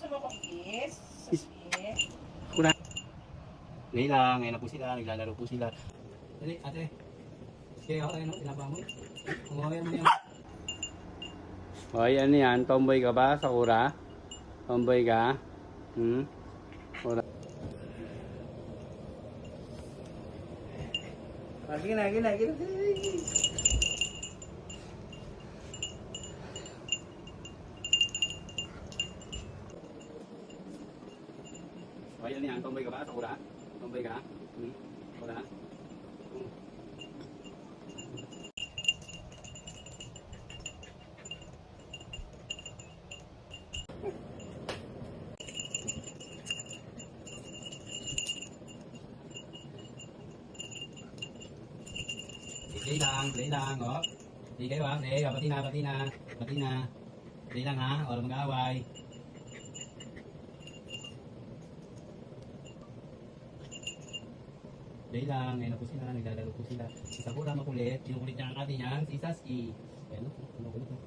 mo akong kiss? Kiss. Sige. Dali lang, ngayon na po sila, naglalaro po sila. Dali, ate. Sige, ako tayo, no? Tinapa mo. Kumawin mo yan. Hoy, ano yan? Tomboy ka ba, Sakura? Tomboy ka? Wala. Sige na, sige na, sige na. Hoy, ano yan? Tomboy ka ba, Sakura? Tomboy ka? Wala. Play lang, oh. Di kayo ha, play, oh, pati na. Play lang ha, wala mag-away. Play lang, ngayon na po sila, naglalaro po sila. Si Sakura makulit, kinukulit niya ang ate niya, si Saski. Ayan, kinukulit na.